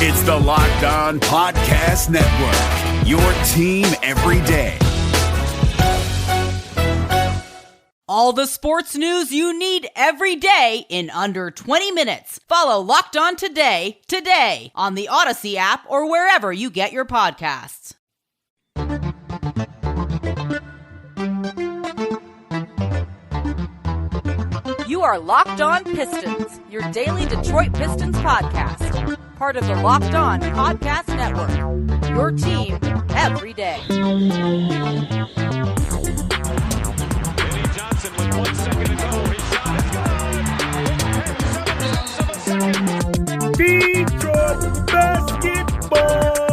It's the Locked On Podcast Network, your team every day. All the sports news you need every day in under 20 minutes. Follow Locked On today on the Odyssey app or wherever you get your podcasts. You are Locked On Pistons, your daily Detroit Pistons podcast. Part of the Locked On Podcast Network, your team every day. Johnson with 1 second to go. His shot is good. Detroit basketball.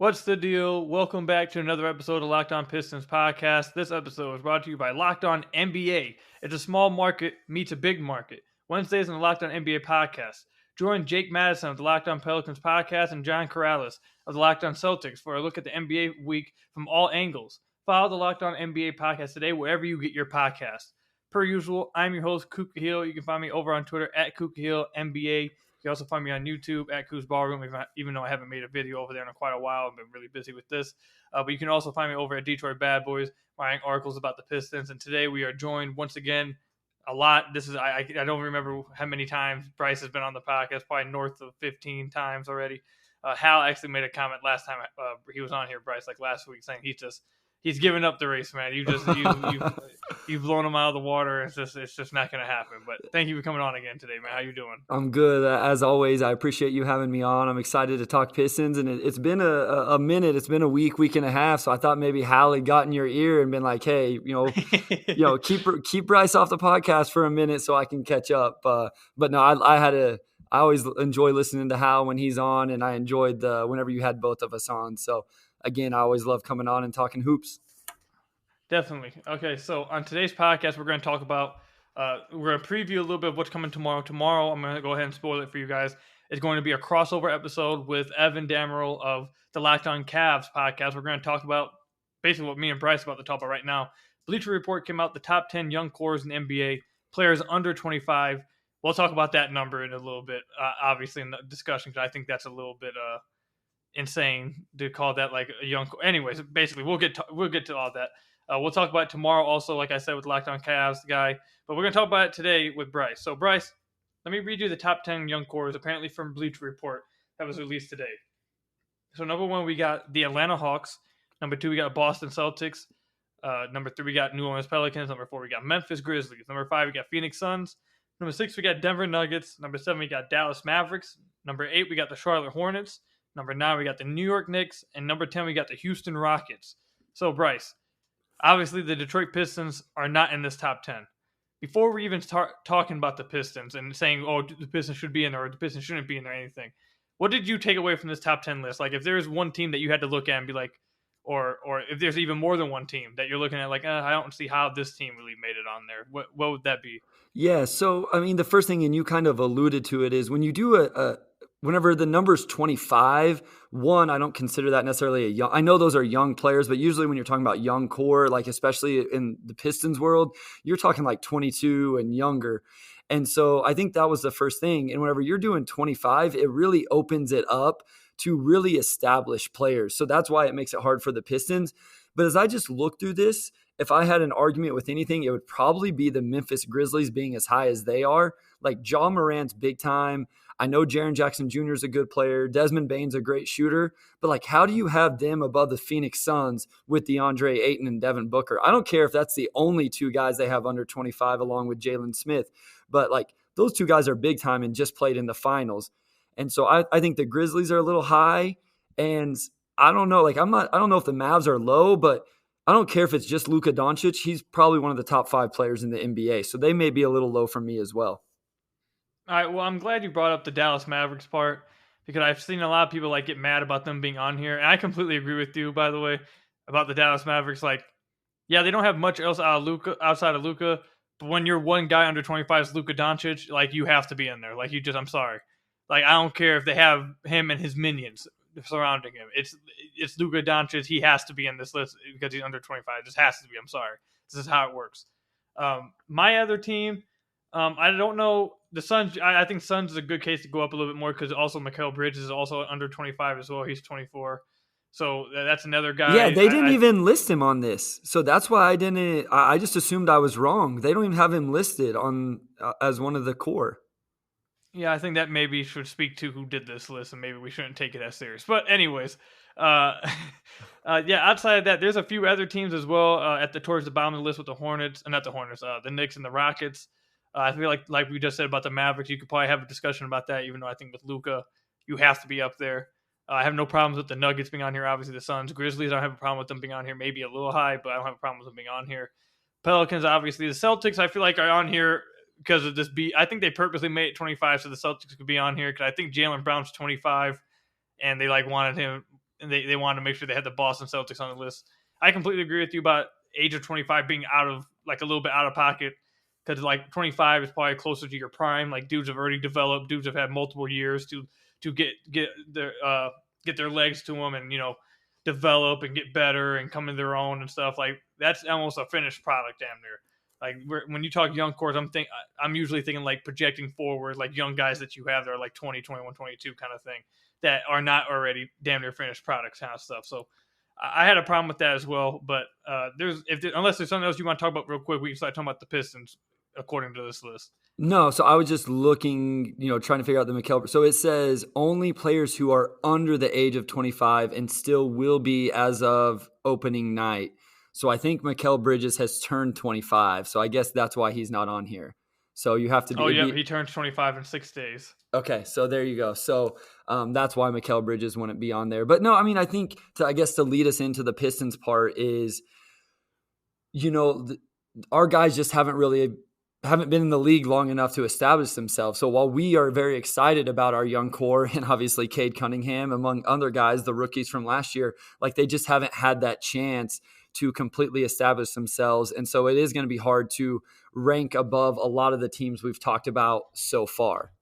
What's the deal? Welcome back to another episode of Locked On Pistons podcast. This episode is brought to you by Locked On NBA. It's a small market meets a big market. Wednesdays on the Locked On NBA podcast. Join Jake Madison of the Locked On Pelicans podcast and John Corrales of the Locked On Celtics for a look at the NBA week from all angles. Follow the Locked On NBA podcast today wherever you get your podcasts. Per usual, I'm your host, Kook Kahil. You can find me over on Twitter at KookHillNBA. You can also find me on YouTube at Kook's Ballroom, even though I haven't made a video over there in quite a while. I've been really busy with this. But you can also find me over at Detroit Bad Boys, writing articles about the Pistons. And today we are joined once again a lot. I don't remember how many times Bryce has been on the podcast, probably north of 15 times already. Hal actually made a comment last time he was on here, Bryce, like last week, saying he's given up the race, man. You've blown him out of the water. It's just not going to happen. But thank you for coming on again today, man. How you doing? I'm good. As always, I appreciate you having me on. I'm excited to talk Pistons, and it's been a minute. It's been a week and a half. So I thought maybe Hal had gotten your ear and been like, hey, keep Bryce off the podcast for a minute so I can catch up. But no, I always enjoy listening to Hal when he's on, and I enjoyed whenever you had both of us on. So again, I always love coming on and talking hoops. Definitely. Okay, so on today's podcast, we're going to talk about, we're going to preview a little bit of what's coming tomorrow. Tomorrow, I'm going to go ahead and spoil it for you guys. It's going to be a crossover episode with Evan Dammerel of the Locked On Cavs podcast. We're going to talk about basically what me and Bryce are about to talk about right now. Bleacher Report came out, the top 10 young cores in the NBA, players under 25. We'll talk about that number in a little bit, obviously, in the discussion, because I think that's a little bit insane to call that like a young core. Anyways, basically, we'll get to all that. We'll talk about it tomorrow also, like I said, with Locked On Cavs guy. But we're going to talk about it today with Bryce. So, Bryce, let me read you the top 10 young cores, apparently from Bleacher Report, that was released today. So, number 1, we got the Atlanta Hawks. Number 2, we got Boston Celtics. Number 3, we got New Orleans Pelicans. Number 4, we got Memphis Grizzlies. Number 5, we got Phoenix Suns. Number 6, we got Denver Nuggets. Number 7, we got Dallas Mavericks. Number 8, we got the Charlotte Hornets. Number 9, we got the New York Knicks. And number 10, we got the Houston Rockets. So, Bryce, obviously, the Detroit Pistons are not in this top 10. Before we even start talking about the Pistons and saying, oh, the Pistons should be in there or the Pistons shouldn't be in there or anything, what did you take away from this top 10 list? Like, if there's one team that you had to look at and be like, or if there's even more than one team that you're looking at, like, I don't see how this team really made it on there, what would that be? Yeah, so, I mean, the first thing, and you kind of alluded to it, is when you do whenever the number's 25, I don't consider that necessarily a young. I know those are young players, but usually when you're talking about young core, like especially in the Pistons world, you're talking like 22 and younger. And so I think that was the first thing. And whenever you're doing 25, it really opens it up to really established players. So that's why it makes it hard for the Pistons. But as I just look through this, if I had an argument with anything, it would probably be the Memphis Grizzlies being as high as they are. Like Ja Morant's big time. I know Jaren Jackson Jr. is a good player. Desmond Bane's a great shooter. But, like, how do you have them above the Phoenix Suns with DeAndre Ayton and Devin Booker? I don't care if that's the only two guys they have under 25 along with Jalen Smith. But, like, those two guys are big time and just played in the finals. And so I think the Grizzlies are a little high. And I don't know. Like, I don't know if the Mavs are low, but I don't care if it's just Luka Doncic. He's probably one of the top 5 players in the NBA. So they may be a little low for me as well. All right, well, I'm glad you brought up the Dallas Mavericks part because I've seen a lot of people like get mad about them being on here. And I completely agree with you, by the way, about the Dallas Mavericks. Like, yeah, they don't have much else outside of Luka, but when you're one guy under 25 is Luka Doncic, like, you have to be in there. Like, I'm sorry. Like, I don't care if they have him and his minions. surrounding him. It's Luka Doncic. He has to be in this list because he's under 25. It just has to be. I'm sorry. This is how it works. My other team, I don't know. The Suns, I think Suns is a good case to go up a little bit more because also Mikal Bridges is also under 25 as well. He's 24. So that's another guy. Yeah, they didn't even list him on this. So that's why I didn't. I just assumed I was wrong. They don't even have him listed on as one of the core. Yeah, I think that maybe should speak to who did this list, and maybe we shouldn't take it as serious. But anyways, yeah, outside of that, there's a few other teams as well towards the bottom of the list with the Hornets, not the Hornets, the Knicks and the Rockets. I feel like we just said about the Mavericks, you could probably have a discussion about that, even though I think with Luka, you have to be up there. I have no problems with the Nuggets being on here. Obviously, the Suns, Grizzlies, I don't have a problem with them being on here. Maybe a little high, but I don't have a problem with them being on here. Pelicans, obviously. The Celtics, I feel like are on here because of this I think they purposely made it 25 so the Celtics could be on here because I think Jaylen Brown's 25 and they wanted him and they wanted to make sure they had the Boston Celtics on the list. I completely agree with you about age of 25 being out of a little bit out of pocket because 25 is probably closer to your prime. Like dudes have already developed, dudes have had multiple years to get their legs to them and develop and get better and come in their own and stuff. Like that's almost a finished product damn near. Like when you talk young cores, I'm usually thinking like projecting forward, like young guys that you have that are like 20, 21, 22 kind of thing that are not already damn near finished products kind of stuff. So I had a problem with that as well. But unless there's something else you want to talk about real quick, we can start talking about the Pistons according to this list. No, so I was just looking, trying to figure out the Mikal. So it says only players who are under the age of 25 and still will be as of opening night. So I think Mikal Bridges has turned 25. So I guess that's why he's not on here. So you have to be. Oh, yeah, he turns 25 in 6 days. Okay, so there you go. So that's why Mikal Bridges wouldn't be on there. But no, I mean, I think to lead us into the Pistons part is, our guys just haven't been in the league long enough to establish themselves. So while we are very excited about our young core and obviously Cade Cunningham, among other guys, the rookies from last year, like they just haven't had that chance to completely establish themselves. And so it is going to be hard to rank above a lot of the teams we've talked about so far.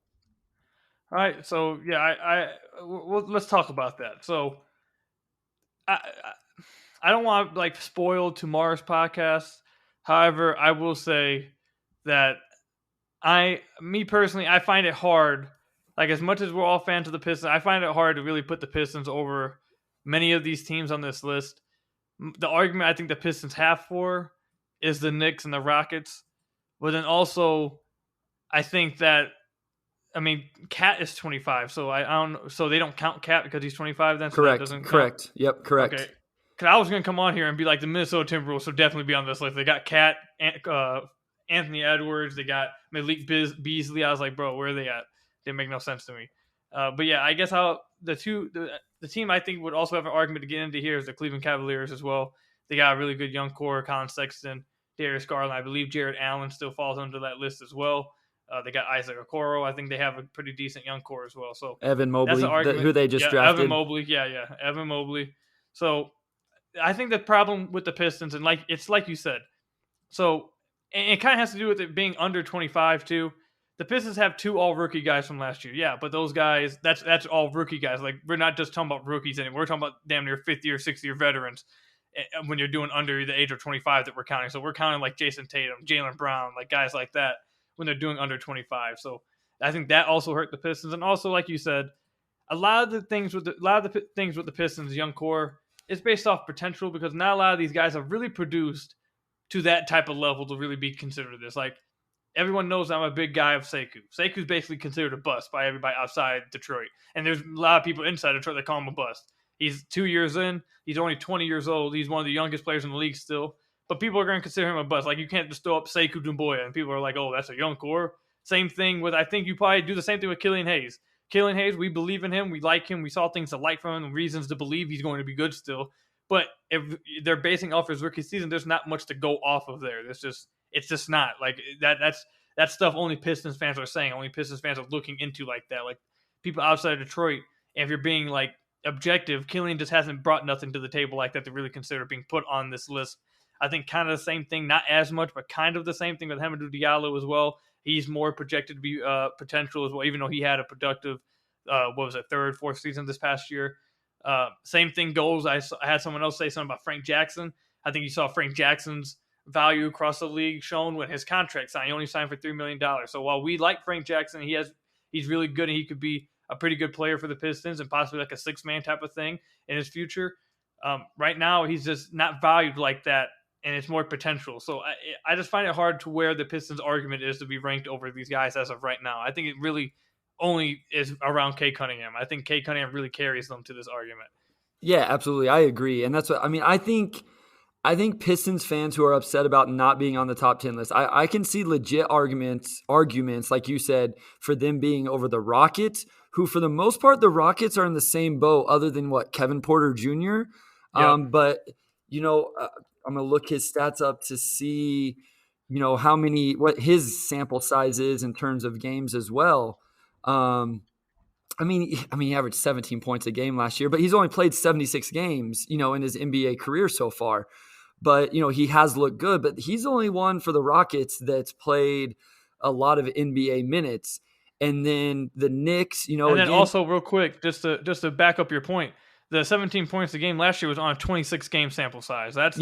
All right. So yeah, let's talk about that. So I don't want to spoil tomorrow's podcast. However, I will say that me personally, I find it hard, like as much as we're all fans of the Pistons, I find it hard to really put the Pistons over many of these teams on this list. The argument I think the Pistons have for is the Knicks and the Rockets. But then also, I think that, Cat is 25, so I don't. So they don't count Cat because he's 25. Then so correct. That doesn't count. Correct. Yep. Correct. Okay. Because I was gonna come on here and be like the Minnesota Timberwolves, so definitely be on this list. They got Cat, Anthony Edwards. They got Malik Beasley. I was like, bro, where are they at? Didn't make no sense to me. But yeah, I guess the team I think would also have an argument to get into here is the Cleveland Cavaliers as well. They got a really good young core: Colin Sexton, Darius Garland. I believe Jared Allen still falls under that list as well. They got Isaac Okoro. I think they have a pretty decent young core as well. So Evan Mobley, who they just drafted. Evan Mobley, Evan Mobley. So I think the problem with the Pistons, and it's like you said, so and it kind of has to do with it being under 25 too. The Pistons have 2 all-rookie guys from last year. Yeah, but those guys, that's all rookie guys. Like, we're not just talking about rookies anymore. We're talking about damn near 50-year, 60-year veterans when you're doing under the age of 25 that we're counting. So we're counting like Jason Tatum, Jaylen Brown, like guys like that when they're doing under 25. So I think that also hurt the Pistons. And also, like you said, a lot of the things with the Pistons young core is based off potential because not a lot of these guys have really produced to that type of level to really be considered this. Like, everyone knows I'm a big guy of Sekou. Sekou's basically considered a bust by everybody outside Detroit. And there's a lot of people inside Detroit that call him a bust. He's 2 years in. He's only 20 years old. He's one of the youngest players in the league still. But people are going to consider him a bust. Like, you can't just throw up Sekou Doumbouya and people are like, oh, that's a young core. Same thing with, I think you probably do the same thing with Killian Hayes. Killian Hayes, we believe in him. We like him. We saw things to like from him and reasons to believe he's going to be good still. But if they're basing off his rookie season, there's not much to go off of there. It's just not. Like, that's stuff only Pistons fans are saying. Only Pistons fans are looking into like that. Like, people outside of Detroit, if you're being like objective, Killian just hasn't brought nothing to the table like that to really consider being put on this list. I think kind of the same thing, not as much, but kind of the same thing with Hamidou Diallo as well. He's more projected to be potential as well, even though he had a productive, 3rd, 4th season this past year. Same thing goes. I had someone else say something about Frank Jackson. I think you saw Frank Jackson's value across the league shown when his contract signed. He only signed for $3 million. So while we like Frank Jackson, he's really good and he could be a pretty good player for the Pistons and possibly like a six-man type of thing in his future. Right now, he's just not valued like that, and it's more potential. So I just find it hard to where the Pistons' argument is to be ranked over these guys as of right now. I think it really only is around Cade Cunningham. I think Cade Cunningham really carries them to this argument. Yeah, absolutely. I agree. And that's what I mean. I think Pistons fans who are upset about not being on the top 10 list, I can see legit arguments, like you said, for them being over the Rockets, who for the most part, the Rockets are in the same boat other than Kevin Porter Jr. Yep. But, I'm going to look his stats up to see, what his sample size is in terms of games as well. He averaged 17 points a game last year, but he's only played 76 games, in his NBA career so far. But, he has looked good, but he's the only one for the Rockets that's played a lot of NBA minutes. And then the Knicks, and then also real quick, just to back up your point, the 17 points a game last year was on a 26 game sample size. That's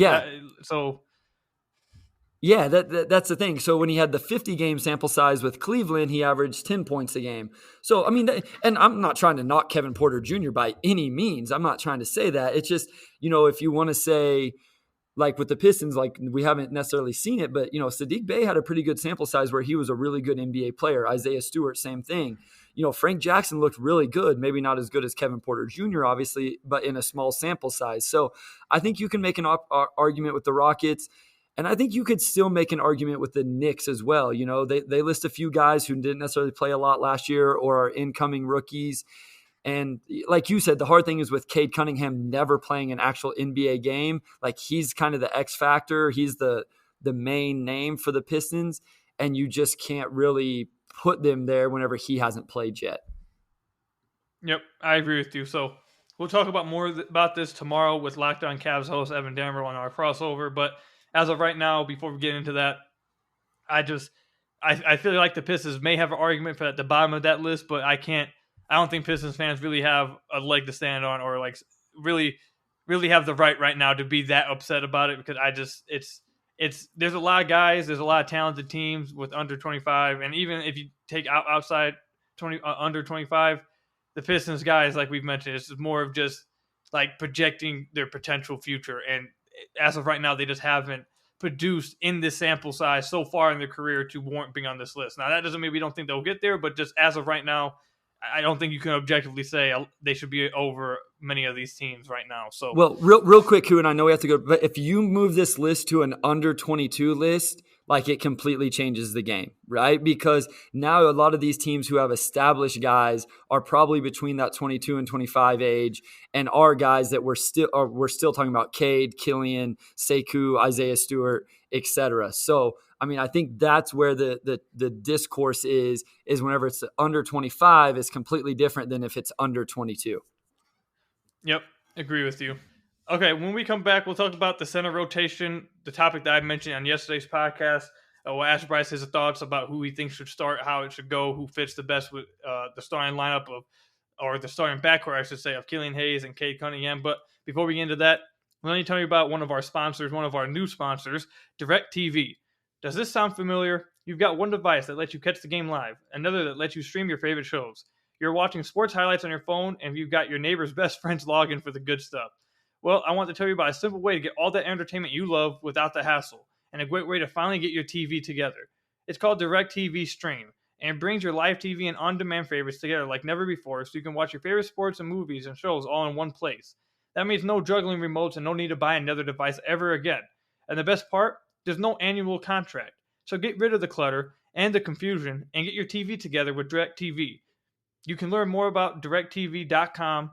Yep, I agree with you. So we'll talk about more about this tomorrow with Locked On Cavs host Evan Dammer on our crossover. But as of right now, before we get into that, I feel like the Pistons may have an argument for at the bottom of that list, but I don't think Pistons fans really have a leg to stand on or really have the right now to be that upset about it, because there's a lot of guys, there's a lot of talented teams with under 25, and even if you take outside under 25, the Pistons guys, like we've mentioned, it's more of just projecting their potential future, and as of right now, they just haven't produced in this sample size so far in their career to warrant being on this list. Now, that doesn't mean we don't think they'll get there, but just as of right now, I don't think you can objectively say they should be over many of these teams right now. So, well, real quick, Koo, and I know we have to go, but if you move this list to an under 22 list, it completely changes the game, right? Because now a lot of these teams who have established guys are probably between that 22 and 25 age, and are guys that we're still talking about: Cade, Killian, Sekou, Isaiah Stewart, etc. So, I think that's where the discourse is whenever it's under 25 is completely different than if it's under 22. Yep, agree with you. Okay, when we come back, we'll talk about the center rotation, the topic that I mentioned on yesterday's podcast. We'll ask Bryce his thoughts about who he thinks should start, how it should go, who fits the best with the starting lineup or the starting backcourt, I should say, of Killian Hayes and Cade Cunningham. But before we get into that, let me tell you about one of our sponsors, one of our new sponsors, DirecTV. Does this sound familiar? You've got one device that lets you catch the game live, another that lets you stream your favorite shows. You're watching sports highlights on your phone, and you've got your neighbor's best friend's login for the good stuff. Well, I want to tell you about a simple way to get all that entertainment you love without the hassle, and a great way to finally get your TV together. It's called DirecTV Stream, and it brings your live TV and on-demand favorites together like never before, so you can watch your favorite sports and movies and shows all in one place. That means no juggling remotes and no need to buy another device ever again. And the best part? There's no annual contract. So get rid of the clutter and the confusion and get your TV together with DirecTV. You can learn more about DirecTV.com,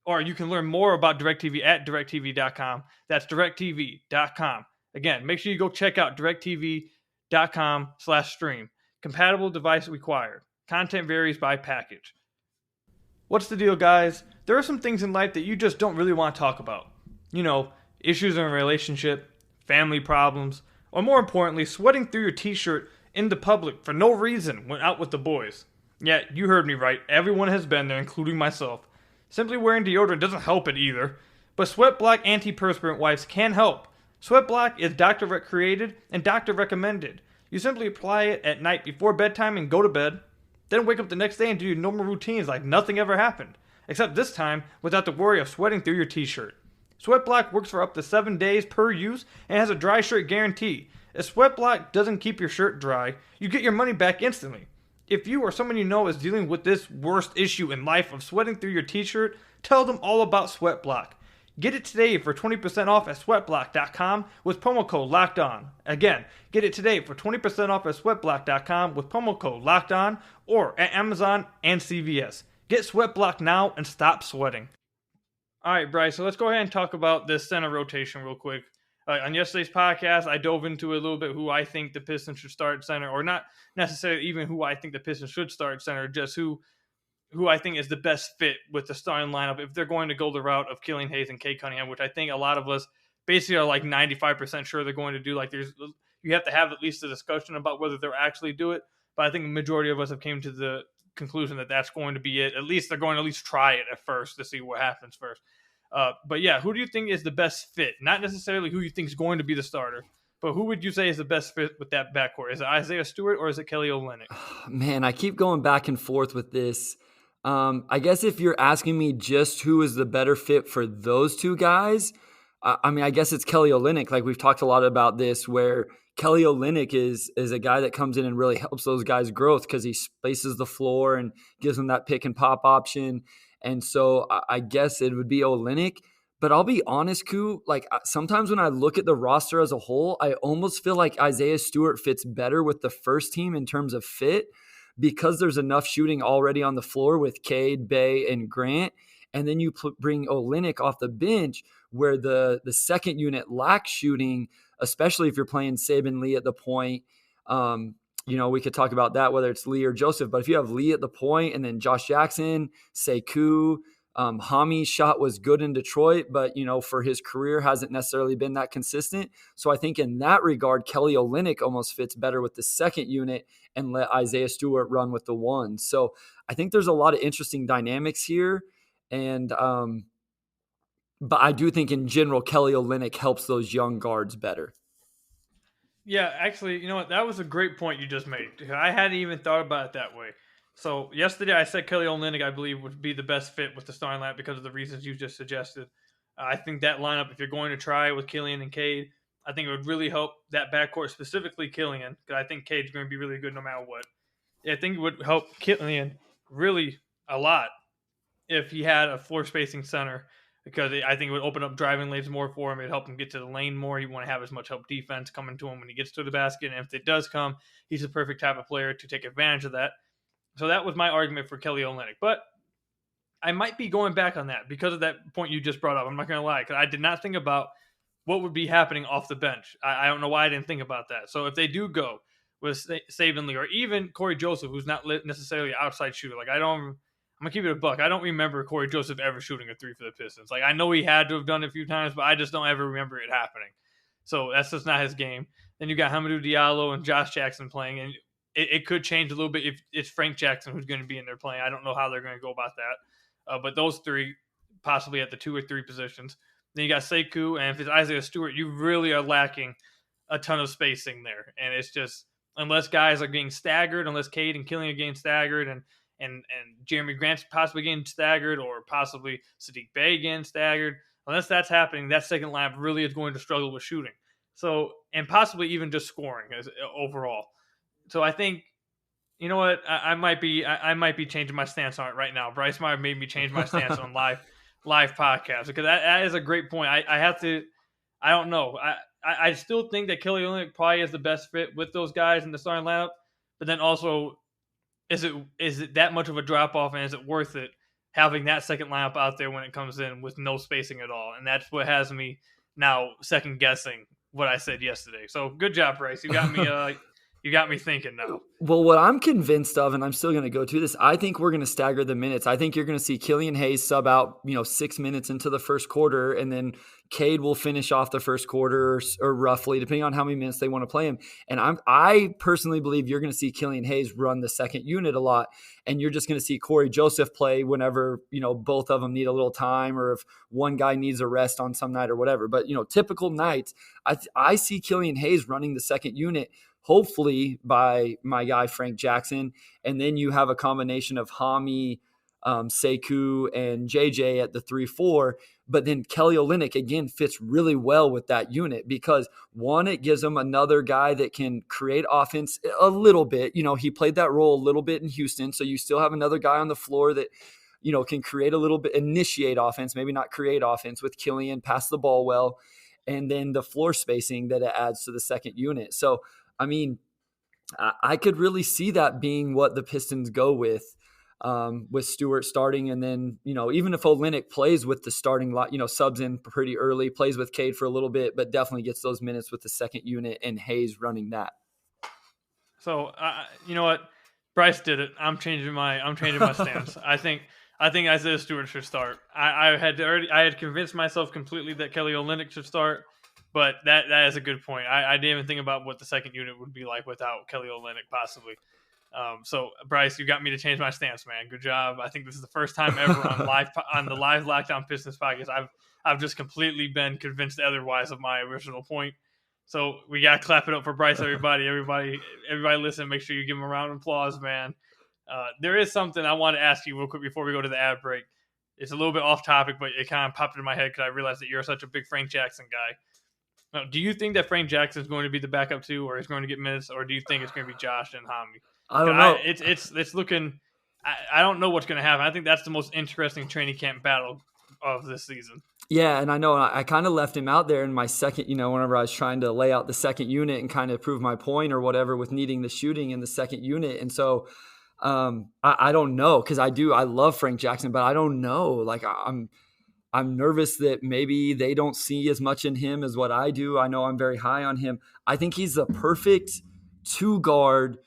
or you can learn more about DirecTV at DirecTV.com. That's DirecTV.com. Again, make sure you go check out DirecTV.com/stream. Compatible device required. Content varies by package. What's the deal, guys? There are some things in life that you just don't really want to talk about. Issues in a relationship, family problems, or more importantly, sweating through your t-shirt in the public for no reason when out with the boys. Yeah, you heard me right. Everyone has been there, including myself. Simply wearing deodorant doesn't help it either. But Sweat Block antiperspirant wipes can help. Sweat Block is doctor created and doctor recommended. You simply apply it at night before bedtime and go to bed. Then wake up the next day and do your normal routines like nothing ever happened. Except this time without the worry of sweating through your t-shirt. Sweat Block works for up to 7 days per use and has a dry shirt guarantee. If Sweat Block doesn't keep your shirt dry, you get your money back instantly. If you or someone you know is dealing with this worst issue in life of sweating through your t-shirt, tell them all about Sweat Block. Get it today for 20% off at sweatblock.com with promo code LOCKEDON. Again, get it today for 20% off at sweatblock.com with promo code LOCKEDON or at Amazon and CVS. Get Sweat Block now and stop sweating. All right, Bryce, so let's go ahead and talk about this center rotation real quick. On yesterday's podcast, I dove into a little bit who I think the Pistons should start center, or not necessarily even who I think the Pistons should start center, just who I think is the best fit with the starting lineup if they're going to go the route of Killian Hayes and Cade Cunningham, which I think a lot of us basically are like 95% sure they're going to do. Like you have to have at least a discussion about whether they'll actually do it, but I think the majority of us have came to the conclusion that that's going to be it. At least they're going to at least try it at first to see what happens first. But yeah, who do you think is the best fit? Not necessarily who you think is going to be the starter, but who would you say is the best fit with that backcourt? Is it Isaiah Stewart or is it Kelly Olynyk? Man, I keep going back and forth with this. I guess if you're asking me just who is the better fit for those two guys, I guess it's Kelly Olynyk. Like we've talked a lot about this, where Kelly Olynyk is a guy that comes in and really helps those guys' growth because he spaces the floor and gives them that pick and pop option. And so I guess it would be Olynyk. But I'll be honest, Koo, like sometimes when I look at the roster as a whole, I almost feel like Isaiah Stewart fits better with the first team in terms of fit, because there's enough shooting already on the floor with Cade, Bay, and Grant. And then you bring Olynyk off the bench where the second unit lacks shooting, especially if you're playing Saban Lee at the point. We could talk about that, whether it's Lee or Joseph. But if you have Lee at the point and then Josh Jackson, Sekou, Hami's shot was good in Detroit, but, for his career hasn't necessarily been that consistent. So I think in that regard, Kelly Olynyk almost fits better with the second unit and let Isaiah Stewart run with the one. So I think there's a lot of interesting dynamics here. And, but I do think in general, Kelly Olynyk helps those young guards better. Yeah, actually, you know what? That was a great point you just made. I hadn't even thought about it that way. So yesterday I said Kelly Olynyk, I believe, would be the best fit with the starting lineup because of the reasons you just suggested. I think that lineup, if you're going to try with Killian and Cade, I think it would really help that backcourt, specifically Killian, because I think Cade's going to be really good no matter what. I think it would help Killian really a lot if he had a floor spacing center, because I think it would open up driving lanes more for him. It'd help him get to the lane more. He won't have as much help defense coming to him when he gets to the basket. And if it does come, he's the perfect type of player to take advantage of that. So that was my argument for Kelly Olynyk. But I might be going back on that because of that point you just brought up. I'm not going to lie, because I did not think about what would be happening off the bench. I don't know why I didn't think about that. So if they do go with Saban Lee or even Corey Joseph, who's not necessarily an outside shooter, I'm going to keep it a buck. I don't remember Corey Joseph ever shooting a three for the Pistons. I know he had to have done it a few times, but I just don't ever remember it happening. So that's just not his game. Then you got Hamidou Diallo and Josh Jackson playing, and it could change a little bit if it's Frank Jackson who's going to be in there playing. I don't know how they're going to go about that. But those three, possibly at the 2 or 3 positions. Then you got Sekou, and if it's Isaiah Stewart, you really are lacking a ton of spacing there. And it's just, unless guys are getting staggered, unless Cade and Killian are getting staggered, and Jeremy Grant's possibly getting staggered, or possibly Sadiq Bey getting staggered, unless that's happening, that second lineup really is going to struggle with shooting. So, and possibly even just scoring overall. So I think, you know what, I might be changing my stance on it right now. Bryce might have made me change my stance on live podcasts, because that is a great point. I don't know. I still think that Kelly Olynyk probably is the best fit with those guys in the starting lineup, but then also, is it that much of a drop off, and is it worth it having that second lineup out there when it comes in with no spacing at all? And that's what has me now second guessing what I said yesterday. So good job, Bryce. You got me. You got me thinking now. Well, what I'm convinced of, and I'm still going to go to this, I think we're going to stagger the minutes. I think you're going to see Killian Hayes sub out, 6 minutes into the first quarter, and then Cade will finish off the first quarter or roughly, depending on how many minutes they want to play him. And I personally believe you're going to see Killian Hayes run the second unit a lot, and you're just going to see Corey Joseph play whenever, both of them need a little time, or if one guy needs a rest on some night or whatever. But, typical nights, I see Killian Hayes running the second unit, hopefully by my guy Frank Jackson, and then you have a combination of Hami, Sekou, and JJ at the 3-4. But then Kelly Olynyk again fits really well with that unit because one, it gives him another guy that can create offense a little bit. He played that role a little bit in Houston, so you still have another guy on the floor that can create a little bit, initiate offense, maybe not create offense with Killian, pass the ball well, and then the floor spacing that it adds to the second unit. So I mean, I could really see that being what the Pistons go with Stewart starting. And then, even if Olynyk plays with the starting lot, subs in pretty early, plays with Cade for a little bit, but definitely gets those minutes with the second unit and Hayes running that. So, you know what? Bryce did it. I'm changing my stance. I think Isaiah Stewart should start. I had convinced myself completely that Kelly Olynyk should start. But that is a good point. I didn't even think about what the second unit would be like without Kelly Olynyk, possibly. So, Bryce, you got me to change my stance, man. Good job. I think this is the first time ever on the live Lockdown Pistons podcast I've just completely been convinced otherwise of my original point. So we got to clap it up for Bryce, everybody. Everybody listen. Make sure you give him a round of applause, man. There is something I want to ask you real quick before we go to the ad break. It's a little bit off topic, but it kind of popped into my head because I realized that you're such a big Frank Jackson guy. Now, do you think that Frank Jackson is going to be the backup too, or is going to get minutes, or do you think it's going to be Josh and Hami? I don't know. It's looking. I don't know what's going to happen. I think that's the most interesting training camp battle of this season. Yeah, and I know I kind of left him out there in my second, whenever I was trying to lay out the second unit and kind of prove my point or whatever with needing the shooting in the second unit. And so I don't know, because I love Frank Jackson, but I don't know. Like I'm nervous that maybe they don't see as much in him as what I do. I know I'm very high on him. I think he's the perfect two guard.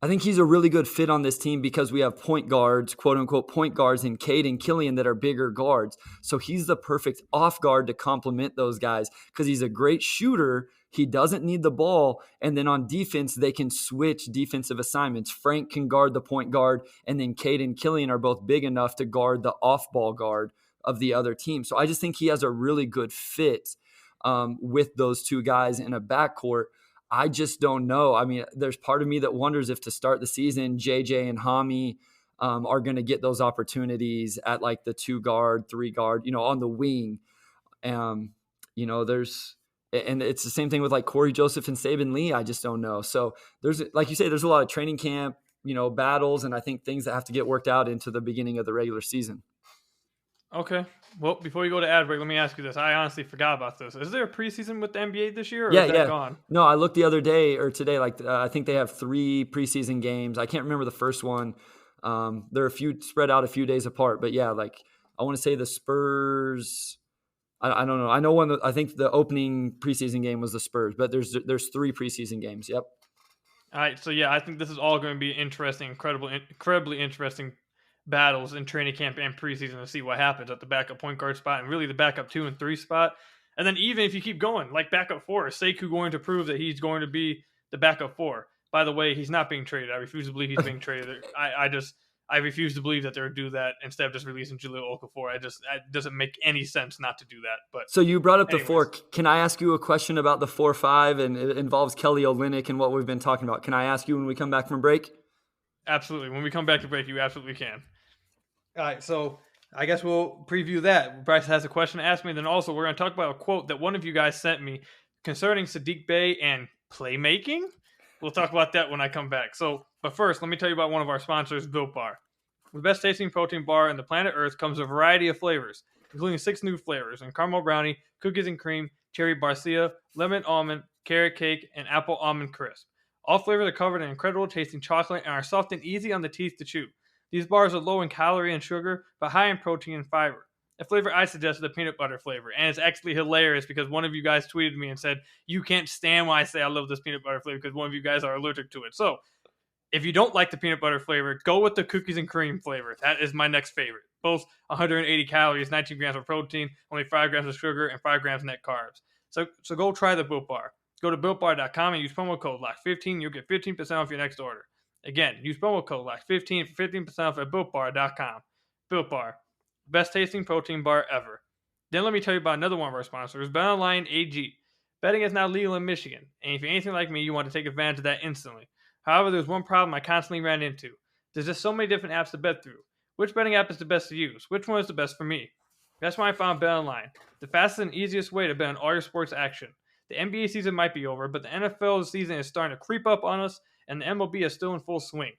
I think he's a really good fit on this team because we have point guards, quote unquote point guards, in Cade and Killian that are bigger guards. So he's the perfect off guard to complement those guys because he's a great shooter. He doesn't need the ball. And then on defense, they can switch defensive assignments. Frank can guard the point guard, and then Cade and Killian are both big enough to guard the off ball guard of the other team. So I just think he has a really good fit with those two guys in a backcourt. I just don't know. I mean, there's part of me that wonders if to start the season, JJ and Hami are going to get those opportunities at like the 2 guard, 3 guard, on the wing. There's, and it's the same thing with like Corey Joseph and Saban Lee. I just don't know. So there's, like you say, there's a lot of training camp, battles, and I think things that have to get worked out into the beginning of the regular season. Okay. Well, before you go to ad break, let me ask you this. I honestly forgot about this. Is there a preseason with the NBA this year, or is that gone? No, I looked the other day or today. I think they have 3 preseason games. I can't remember the first one. They're spread out a few days apart. But yeah, I want to say the Spurs. I don't know. I know I think the opening preseason game was the Spurs, but there's 3 preseason games. Yep. All right. So yeah, I think this is all going to be interesting, incredibly interesting battles in training camp and preseason to see what happens at the backup point guard spot and really the backup 2 and 3 spot. And then even if you keep going, like backup 4, is Sekou going to prove that he's going to be the backup 4? By the way, he's not being traded. I refuse to believe he's being traded. I refuse to believe that they would do that instead of just releasing Jahlil Okafor. It doesn't make any sense not to do that. But so you brought up the 4. Can I ask you a question about the 4-5? And it involves Kelly Olynyk and what we've been talking about. Can I ask you when we come back from break? Absolutely. When we come back to break, you absolutely can. All right, so I guess we'll preview that. Bryce has a question to ask me. Then also we're going to talk about a quote that one of you guys sent me concerning Saddiq Bey and playmaking. We'll talk about that when I come back. But first, let me tell you about one of our sponsors, Built Bar. The best tasting protein bar on the planet Earth comes with a variety of flavors, including 6 new flavors: and caramel brownie, cookies and cream, cherry barcia, lemon almond, carrot cake, and apple almond crisp. All flavors are covered in incredible tasting chocolate and are soft and easy on the teeth to chew. These bars are low in calorie and sugar, but high in protein and fiber. The flavor I suggested, the peanut butter flavor. And it's actually hilarious because one of you guys tweeted me and said, you can't stand when I say I love this peanut butter flavor because one of you guys are allergic to it. So if you don't like the peanut butter flavor, go with the cookies and cream flavor. That is my next favorite. Both 180 calories, 19 grams of protein, only 5 grams of sugar, and 5 grams net carbs. So go try the Built Bar. Go to BuiltBar.com and use promo code LOCK15. You'll get 15% off your next order. Again, use promo code LOCK15 for 15% off at BuiltBar.com. Built Bar. Best tasting protein bar ever. Then let me tell you about another one of our sponsors, BetOnline AG. Betting is now legal in Michigan, and if you're anything like me, you want to take advantage of that instantly. However, there's one problem I constantly ran into. There's just so many different apps to bet through. Which betting app is the best to use? Which one is the best for me? That's why I found BetOnline, the fastest and easiest way to bet on all your sports action. The NBA season might be over, but the NFL season is starting to creep up on us, and the MLB is still in full swing.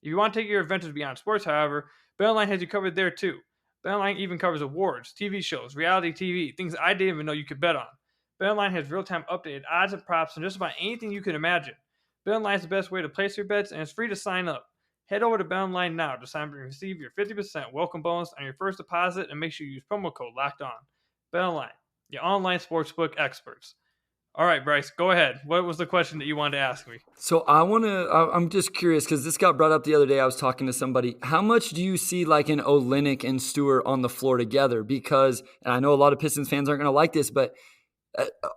If you want to take your adventures beyond sports, however, BetOnline has you covered there too. BetOnline even covers awards, TV shows, reality TV, things I didn't even know you could bet on. BetOnline has real-time updated odds and props on just about anything you can imagine. BetOnline is the best way to place your bets, and it's free to sign up. Head over to BetOnline now to sign up and receive your 50% welcome bonus on your first deposit, and make sure you use promo code LOCKEDON. BetOnline, your online sportsbook experts. All right, Bryce, go ahead. What was the question that you wanted to ask me? So I'm just curious because this got brought up the other day. I was talking to somebody. How much do you see like an Olynyk and Stewart on the floor together? Because, and I know a lot of Pistons fans aren't going to like this, but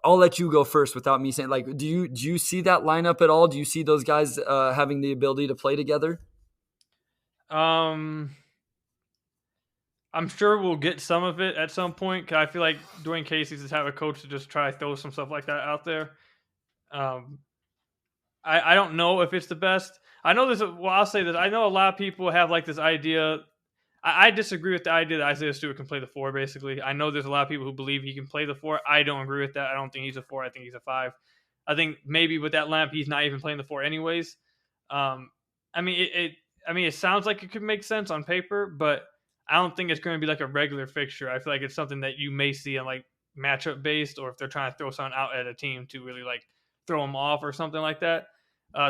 I'll let you go first without me saying, like, do you see that lineup at all? Do you see those guys having the ability to play together? I'm sure we'll get some of it at some point. Cause I feel like Dwayne Casey's the type of coach to just try to throw some stuff like that out there. I don't know if it's the best. I know there's I'll say this. I know a lot of people have like this idea. I disagree with the idea that Isaiah Stewart can play the 4, basically. I know there's a lot of people who believe he can play the 4. I don't agree with that. I don't think he's a 4. I think he's a 5. I think maybe with that lineup, he's not even playing the 4 anyways. I mean, it sounds like it could make sense on paper, but I don't think it's going to be like a regular fixture. I feel like it's something that you may see on like matchup based, or if they're trying to throw something out at a team to really like throw them off or something like that.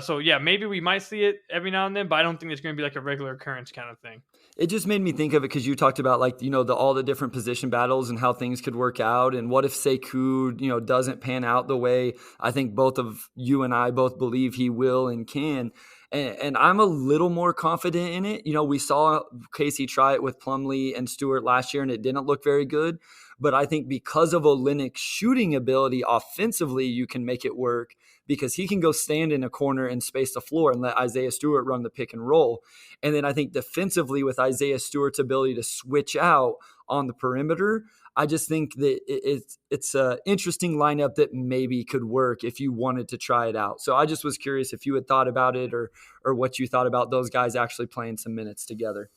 So yeah, maybe we might see it every now and then, but I don't think it's going to be like a regular occurrence kind of thing. It just made me think of it because you talked about like, all the different position battles and how things could work out. And what if Sekou, doesn't pan out the way I think both of you and I both believe he will and can. And I'm a little more confident in it. We saw Casey try it with Plumlee and Stewart last year, and it didn't look very good. But I think because of Olynyk's shooting ability offensively, you can make it work because he can go stand in a corner and space the floor and let Isaiah Stewart run the pick and roll. And then I think defensively with Isaiah Stewart's ability to switch out on the perimeter, I just think that it's an interesting lineup that maybe could work if you wanted to try it out. So I just was curious if you had thought about it or what you thought about those guys actually playing some minutes together.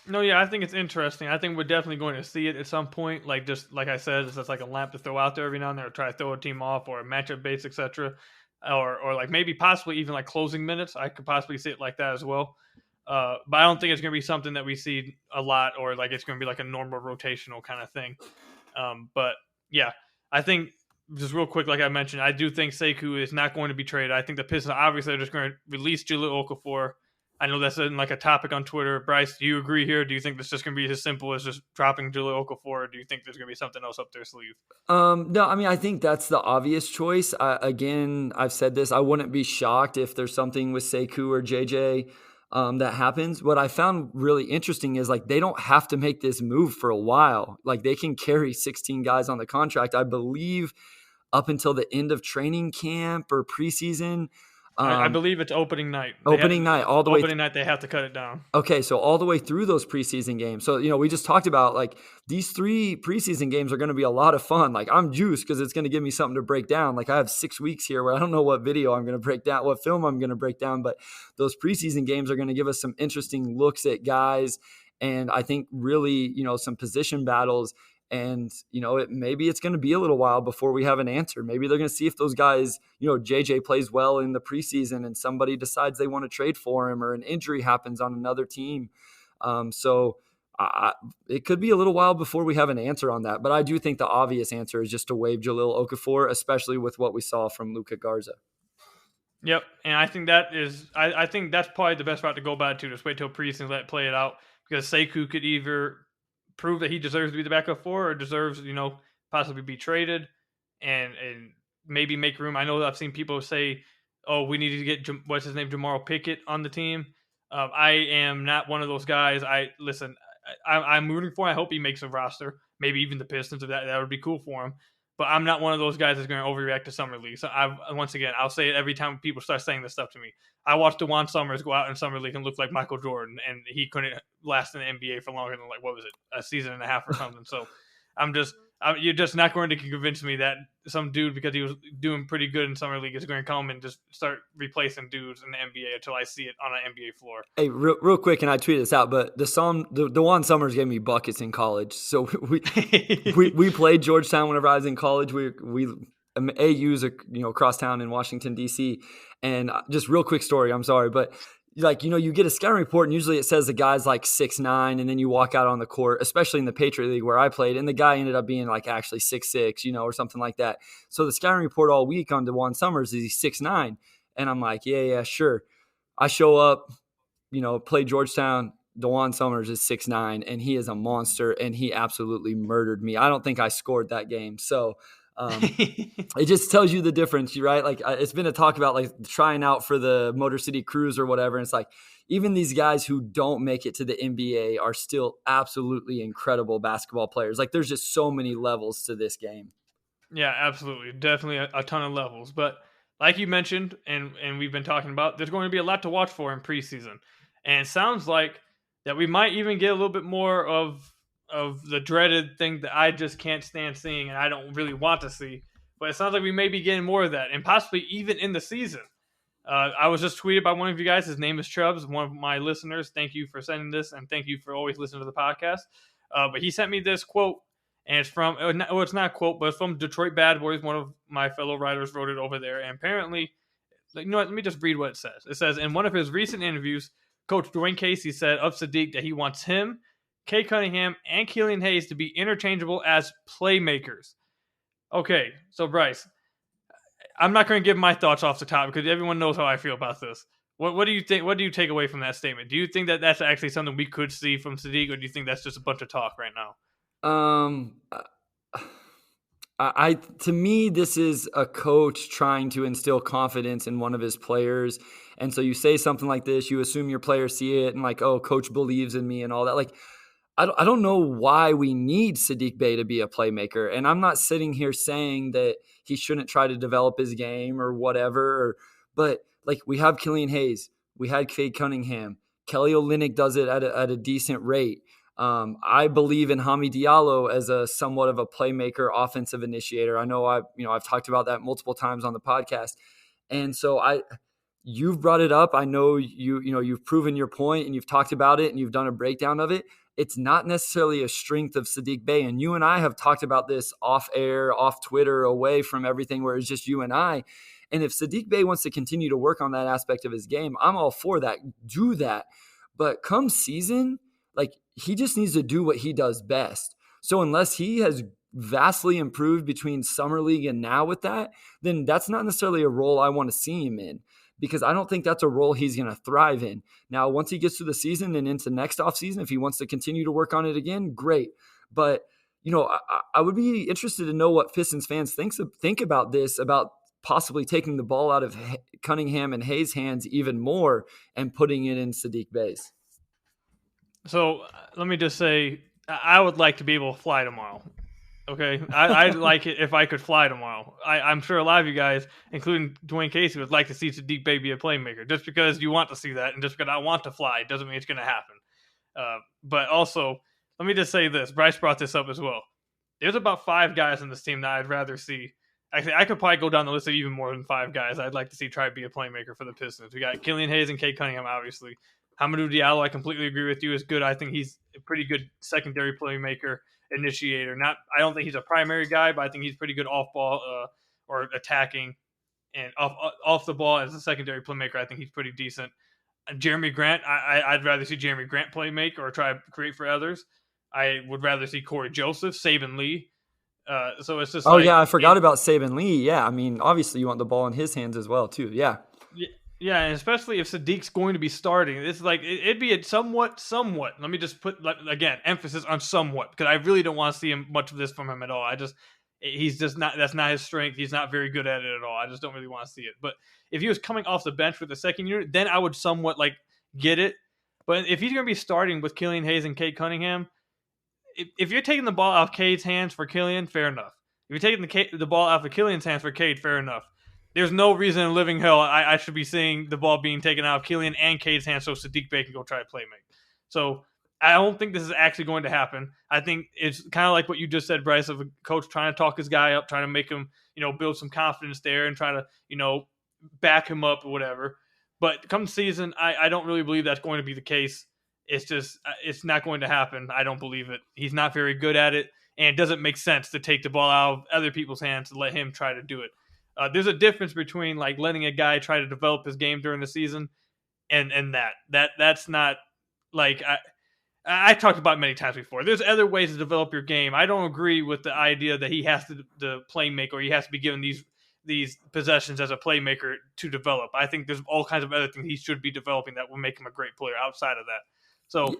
No, yeah, I think it's interesting. I think we're definitely going to see it at some point. Like just like I said, it's just like a lamp to throw out there every now and then, or try to throw a team off, or a matchup base, etc. Or like maybe possibly even like closing minutes. I could possibly see it like that as well. But I don't think it's going to be something that we see a lot, or like it's going to be like a normal rotational kind of thing. But yeah, I think just real quick, like I mentioned, I do think Sekou is not going to be traded. I think the Pistons obviously are just going to release Jahlil Okafor. I know that's like a topic on Twitter. Bryce, do you agree here? Do you think this just going to be as simple as just dropping Jahlil Okafor, or do you think there's going to be something else up their sleeve? No, I mean, I think that's the obvious choice. Again, I've said this. I wouldn't be shocked if there's something with Sekou or JJ that happens. What I found really interesting is like they don't have to make this move for a while. Like they can carry 16 guys on the contract, I believe, up until the end of training camp or preseason. I believe it's opening night. Opening night, they have to cut it down. Okay, so all the way through those preseason games. So, we just talked about like these 3 preseason games are going to be a lot of fun. Like I'm juiced because it's going to give me something to break down. Like I have 6 weeks here where I don't know what video I'm going to break down, what film I'm going to break down, but those preseason games are going to give us some interesting looks at guys. And I think really, some position battles. And, maybe it's going to be a little while before we have an answer. Maybe they're going to see if those guys, JJ plays well in the preseason and somebody decides they want to trade for him, or an injury happens on another team. So it could be a little while before we have an answer on that. But I do think the obvious answer is just to waive Jahlil Okafor, especially with what we saw from Luka Garza. Yep, and I think I think that's probably the best route to go about it too. Just wait till preseason, let it play it out, because Sekou could either prove that he deserves to be the backup four or deserves, possibly be traded and maybe make room. I know I've seen people say, oh, we need to get, what's his name, Jamar Pickett on the team. I am not one of those guys. I'm rooting for him. I hope he makes a roster, maybe even the Pistons. If that would be cool for him. But I'm not one of those guys that's going to overreact to Summer League. So once again, I'll say it every time people start saying this stuff to me. I watched DeJuan Summers go out in Summer League and look like Michael Jordan, and he couldn't last in the NBA for longer than a season and a half or something. So you're just not going to convince me that some dude, because he was doing pretty good in Summer League, is going to come and just start replacing dudes in the NBA until I see it on an NBA floor. Hey, real quick, and I tweeted this out, but DeJuan Summers gave me buckets in college. So we played Georgetown whenever I was in college. We AU's across town in Washington D.C. And just real quick story. I'm sorry, but you get a scouting report, and usually it says the guy's 6'9", and then you walk out on the court, especially in the Patriot League where I played, and the guy ended up being actually 6'6", or something like that. So the scouting report all week on DeJuan Summers is he's 6'9", and I'm like, yeah, sure. I show up, play Georgetown. DeJuan Summers is 6'9", and he is a monster, and he absolutely murdered me. I don't think I scored that game. So it just tells you the difference, right? It's been a talk about trying out for the Motor City Cruise or whatever. And it's even these guys who don't make it to the NBA are still absolutely incredible basketball players. There's just so many levels to this game. Yeah, absolutely. Definitely a ton of levels. But like you mentioned, and we've been talking about, there's going to be a lot to watch for in preseason. And it sounds like that we might even get a little bit more of the dreaded thing that I just can't stand seeing and I don't really want to see. But it sounds like we may be getting more of that, and possibly even in the season. I was just tweeted by one of you guys. His name is Chubbs, one of my listeners. Thank you for sending this, and thank you for always listening to the podcast. But he sent me this quote, and it's from, it's not a quote, but it's from Detroit Bad Boys. One of my fellow writers wrote it over there. And apparently, let me just read what it says. It says, in one of his recent interviews, Coach Dwayne Casey said of Sadiq that he wants him, Kay Cunningham, and Killian Hayes to be interchangeable as playmakers. Okay, so Bryce, I'm not going to give my thoughts off the top because everyone knows how I feel about this. What do you think? What do you take away from that statement? Do you think that that's actually something we could see from Sadiq, or do you think that's just a bunch of talk right now? To me, this is a coach trying to instill confidence in one of his players. And so you say something like this, you assume your players see it and oh, coach believes in me and all that. I don't know why we need Sadiq Bey to be a playmaker. And I'm not sitting here saying that he shouldn't try to develop his game or whatever. But we have Killian Hayes. We had Cade Cunningham. Kelly Olynyk does it at a decent rate. I believe in Hami Diallo as a somewhat of a playmaker, offensive initiator. I know I've talked about that multiple times on the podcast. And so you've brought it up. I know you've proven your point and you've talked about it and you've done a breakdown of it. It's not necessarily a strength of Sadiq Bey. And you and I have talked about this off air, off Twitter, away from everything where it's just you and I. And if Sadiq Bey wants to continue to work on that aspect of his game, I'm all for that. Do that. But come season, he just needs to do what he does best. So unless he has vastly improved between Summer League and now with that, then that's not necessarily a role I want to see him in, because I don't think that's a role he's going to thrive in. Now, once he gets through the season and into next offseason, if he wants to continue to work on it again, great. But, I would be interested to know what Pistons fans think about this, about possibly taking the ball out of Cunningham and Hayes' hands even more and putting it in Sadiq Bey's. So let me just say, I would like to be able to fly tomorrow. Okay, I'd like it if I could fly tomorrow. I'm sure a lot of you guys, including Dwayne Casey, would like to see Sadiq Bey be a playmaker. Just because you want to see that and just because I want to fly doesn't mean it's going to happen. But also, let me just say this. Bryce brought this up as well. There's about 5 guys on this team that I'd rather see. Actually, I could probably go down the list of even more than 5 guys I'd like to see try to be a playmaker for the Pistons. We got Killian Hayes and Cade Cunningham, obviously. Hamidou Diallo, I completely agree with you, is good. I think he's a pretty good secondary playmaker, initiator. I don't think he's a primary guy, but I think he's pretty good off ball or attacking, and off the ball as a secondary playmaker. I think he's pretty decent. Jeremy Grant, I'd rather see Jeremy Grant playmake or try to create for others. I would rather see Corey Joseph, Saban Lee. So it's just I forgot about Saban Lee. Yeah, I mean, obviously you want the ball in his hands as well too. Yeah. Yeah, and especially if Sadiq's going to be starting, it's like it'd be a somewhat. Let me just put again emphasis on somewhat, because I really don't want to see much of this from him at all. He's just not. That's not his strength. He's not very good at it at all. I just don't really want to see it. But if he was coming off the bench with the second unit, then I would somewhat like get it. But if he's going to be starting with Killian Hayes and Cade Cunningham, if you're taking the ball out of Cade's hands for Killian, fair enough. If you're taking the ball out of Killian's hands for Cade, fair enough. There's no reason in living hell I should be seeing the ball being taken out of Killian and Cade's hands so Sadiq Bey can go try to play make. So I don't think this is actually going to happen. I think it's kind of like what you just said, Bryce, of a coach trying to talk his guy up, trying to make him, build some confidence there and try to, back him up or whatever. But come season, I don't really believe that's going to be the case. It's just, it's not going to happen. I don't believe it. He's not very good at it, and it doesn't make sense to take the ball out of other people's hands and let him try to do it. There's a difference between like letting a guy try to develop his game during the season and that's not like I talked about many times before. There's other ways to develop your game. I don't agree with the idea that he has to play make, or he has to be given these possessions as a playmaker to develop. I think there's all kinds of other things he should be developing that will make him a great player outside of that. So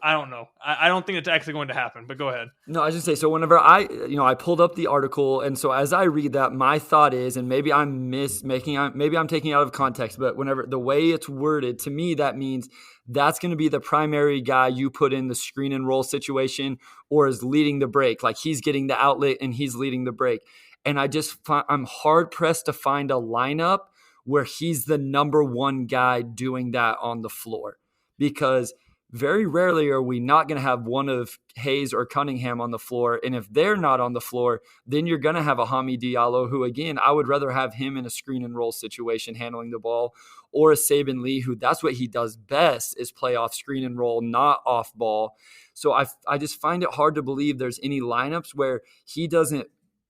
I don't know. I don't think it's actually going to happen, but go ahead. No, I was just say, so whenever I pulled up the article, and so as I read that, my thought is, and maybe I'm maybe I'm taking it out of context, but whenever the way it's worded, to me, that means that's going to be the primary guy you put in the screen and roll situation, or is leading the break. Like he's getting the outlet and he's leading the break. And I'm hard pressed to find a lineup where he's the number one guy doing that on the floor, because very rarely are we not going to have one of Hayes or Cunningham on the floor. And if they're not on the floor, then you're going to have a Hami Diallo, who, again, I would rather have him in a screen and roll situation handling the ball, or a Saban Lee, who that's what he does best, is play off screen and roll, not off ball. So I just find it hard to believe there's any lineups where he doesn't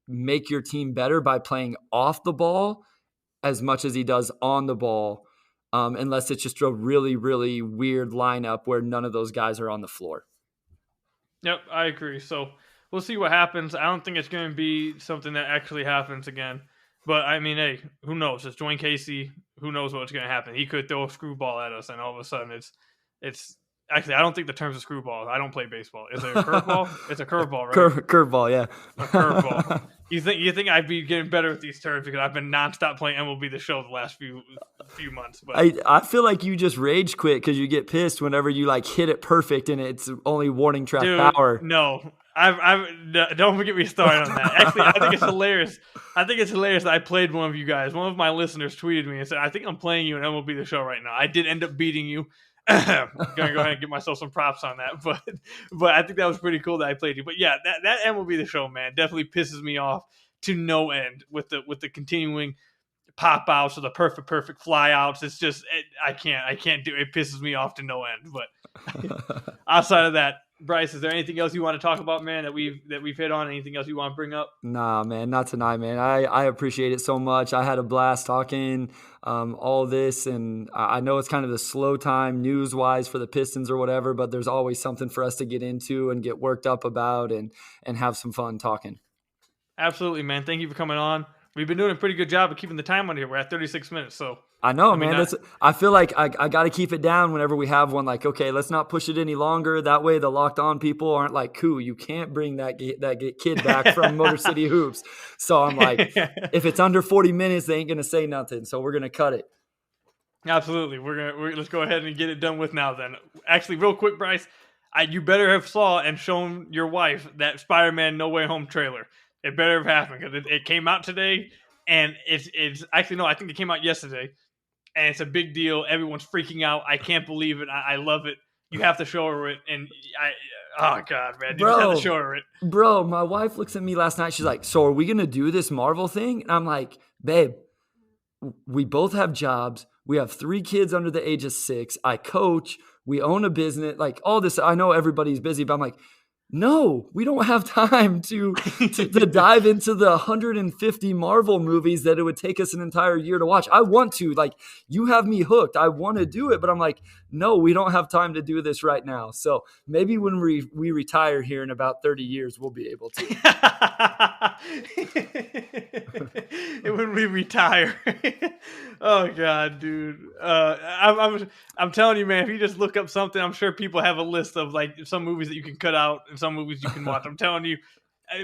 make your team better by playing off the ball as much as he does on the ball. Unless it's just a really, really weird lineup where none of those guys are on the floor. Yep, I agree. So we'll see what happens. I don't think it's going to be something that actually happens again. But, I mean, hey, who knows? It's Dwayne Casey. Who knows what's going to happen? He could throw a screwball at us, and all of a sudden it's actually, I don't think the term's a screwball. I don't play baseball. Is it a curveball? It's a curveball, right? Curveball, yeah. A curveball. You think I'd be getting better with these terms because I've been nonstop playing MLB The Show the last few months. But I feel like you just rage quit because you get pissed whenever you like hit it perfect and it's only warning track power. No, don't get me started on that. Actually, I think it's hilarious. That I played one of you guys. One of my listeners tweeted me and said, "I think I'm playing you in MLB The Show right now." I did end up beating you. I'm gonna go ahead and give myself some props on that, but I think that was pretty cool that I played you. But yeah, that MLB The Show, man, definitely pisses me off to no end with the continuing pop outs or the perfect fly outs. It's just I can't do it. It pisses me off to no end. But outside of that, Bryce, is there anything else you want to talk about, man, that we've hit on? Anything else you want to bring up? Nah, man, not tonight, man. I appreciate it so much. I had a blast talking all this, and I know it's kind of the slow time news-wise for the Pistons or whatever, but there's always something for us to get into and get worked up about and have some fun talking. Absolutely, man. Thank you for coming on. We've been doing a pretty good job of keeping the time on here. We're at 36 minutes, so. I know, man. I feel like I got to keep it down whenever we have one. Like, okay, let's not push it any longer. That way the locked on people aren't like, cool, you can't bring that kid back from Motor City Hoops. So I'm like, if it's under 40 minutes, they ain't going to say nothing. So we're going to cut it. Absolutely. Let's go ahead and get it done with now then. Actually, real quick, Bryce, you better have saw and shown your wife that Spider-Man No Way Home trailer. It better have happened because it came out today, and it's actually, no, I think it came out yesterday. And it's a big deal. Everyone's freaking out. I can't believe it. I love it. You have to show her it. And oh God, man, you have to show her it. Bro, my wife looks at me last night. She's like, "So are we going to do this Marvel thing?" And I'm like, "Babe, we both have jobs. We have 3 kids under the age of 6. I coach. We own a business. Like all this. I know everybody's busy, but I'm like, no, we don't have time to dive into the 150 Marvel movies that it would take us an entire year to watch. I want to, like, you have me hooked. I want to do it, but I'm like, no, we don't have time to do this right now. So maybe when we retire here in about 30 years, we'll be able to. When we retire. Oh God, dude. I'm telling you, man. If you just look up something, I'm sure people have a list of like some movies that you can cut out and some movies you can watch. I'm telling you.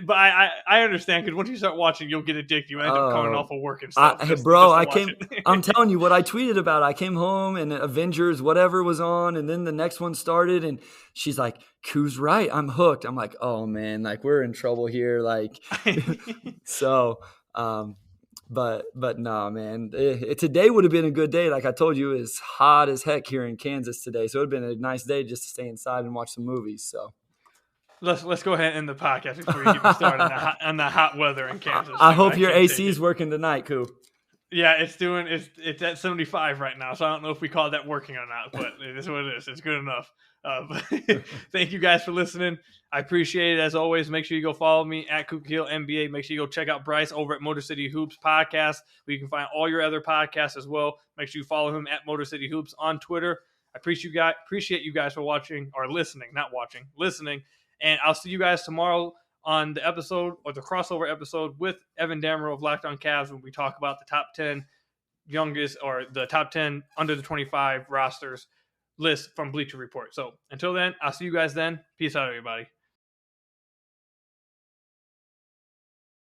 But I understand because once you start watching, you'll get addicted. You end up coming off of work and stuff. I'm telling you what I tweeted about. I came home and Avengers, whatever was on, and then the next one started, and she's like, "Who's right? I'm hooked." I'm like, "Oh man, like we're in trouble here." Like, so, but no, man. Today would have been a good day. Like I told you, it's hot as heck here in Kansas today, so it would have been a nice day just to stay inside and watch some movies. So. Let's go ahead and end the podcast before you get me started on the hot weather in Kansas. I hope your AC is working tonight, Coop. Yeah, it's at 75 right now, so I don't know if we call that working or not, but it is what it is. It's good enough. Thank you guys for listening. I appreciate it as always. Make sure you go follow me at Coop Keel NBA. Make sure you go check out Bryce over at Motor City Hoops podcast, where you can find all your other podcasts as well. Make sure you follow him at Motor City Hoops on Twitter. I appreciate you guys for watching or listening, not watching, listening. And I'll see you guys tomorrow on the episode or the crossover episode with Evan Dammer of Locked On Cavs when we talk about the top 10 youngest or the top 10 under the 25 rosters list from Bleacher Report. So until then, I'll see you guys then. Peace out, everybody.